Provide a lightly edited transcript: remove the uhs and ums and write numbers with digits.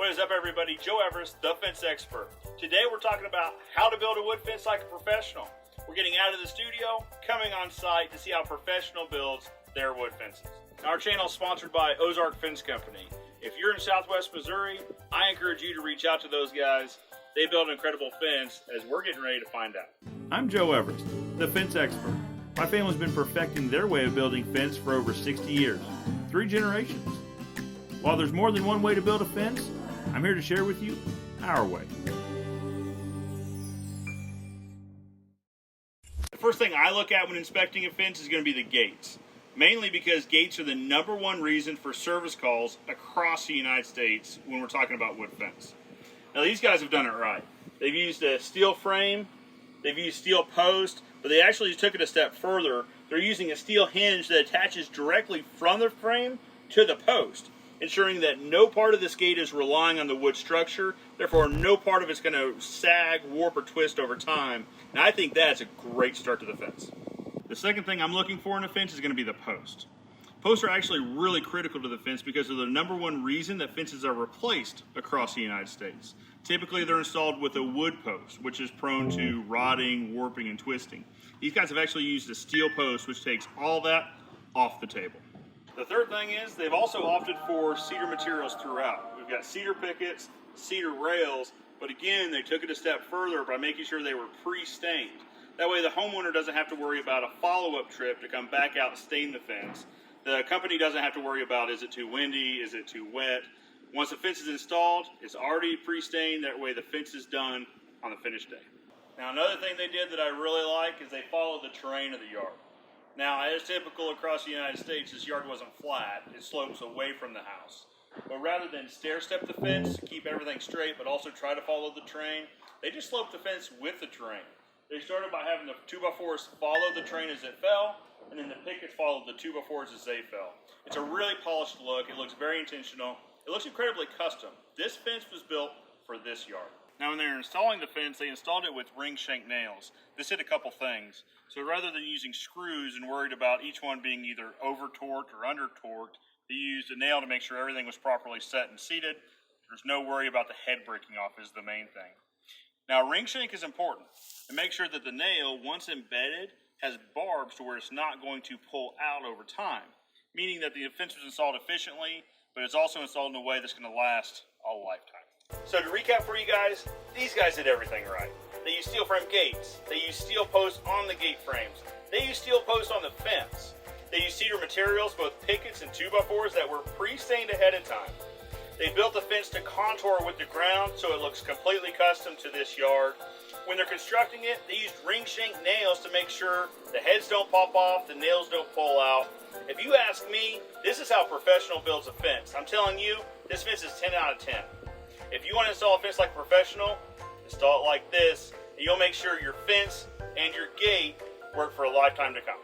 What is up, everybody? Joe Everest, the fence expert. Today we're talking about how to build a wood fence like a professional. We're getting out of the studio, coming on site to see how a professional builds their wood fences. Our channel is sponsored by Ozark Fence Company. If you're in Southwest Missouri, I encourage you to reach out to those guys. They build an incredible fence, as we're getting ready to find out. I'm Joe Everest, the fence expert. My family's been perfecting their way of building fence for over 60 years, 3 generations. While there's more than one way to build a fence, I'm here to share with you our way. The first thing I look at when inspecting a fence is going to be the gates. Mainly because gates are the #1 reason for service calls across the United States when we're talking about wood fence. Now these guys have done it right. They've used a steel frame, they've used steel post, but they actually took it a step further. They're using a steel hinge that attaches directly from the frame to the post, ensuring that no part of this gate is relying on the wood structure, therefore no part of it's going to sag, warp, or twist over time. And I think that's a great start to the fence. The second thing I'm looking for in a fence is going to be the post. Posts are actually really critical to the fence because they're the #1 reason that fences are replaced across the United States. Typically they're installed with a wood post, which is prone to rotting, warping, and twisting. These guys have actually used a steel post, which takes all that off the table. The third thing is they've also opted for cedar materials throughout. We've got cedar pickets, cedar rails, but again, they took it a step further by making sure they were pre-stained. That way the homeowner doesn't have to worry about a follow-up trip to come back out and stain the fence. The company doesn't have to worry about, is it too windy, is it too wet? Once the fence is installed, it's already pre-stained. That way the fence is done on the finished day. Now another thing they did that I really like is they followed the terrain of the yard. Now, as typical across the United States, this yard wasn't flat. It slopes away from the house. But rather than stair-step the fence, keep everything straight, but also try to follow the terrain, they just sloped the fence with the terrain. They started by having the 2x4s follow the terrain as it fell, and then the pickets followed the 2x4s as they fell. It's a really polished look. It looks very intentional. It looks incredibly custom. This fence was built for this yard. Now when they were installing the fence, they installed it with ring shank nails. This did a couple things. So rather than using screws and worried about each one being either over torqued or under torqued, they used a nail to make sure everything was properly set and seated. There's no worry about the head breaking off is the main thing. Now ring shank is important to make sure that the nail, once embedded, has barbs to where it's not going to pull out over time, meaning that the fence was installed efficiently, but it's also installed in a way that's going to last a lifetime. So to recap for you guys, these guys did everything right. They used steel frame gates, they used steel posts on the gate frames, they used steel posts on the fence, they used cedar materials, both pickets and 2x4s that were pre-stained ahead of time. They built the fence to contour with the ground so it looks completely custom to this yard. When they're constructing it, they used ring shank nails to make sure the heads don't pop off, the nails don't pull out. If you ask me, this is how a professional builds a fence. I'm telling you, this fence is 10 out of 10. If you want to install a fence like a professional, install it like this, and you'll make sure your fence and your gate work for a lifetime to come.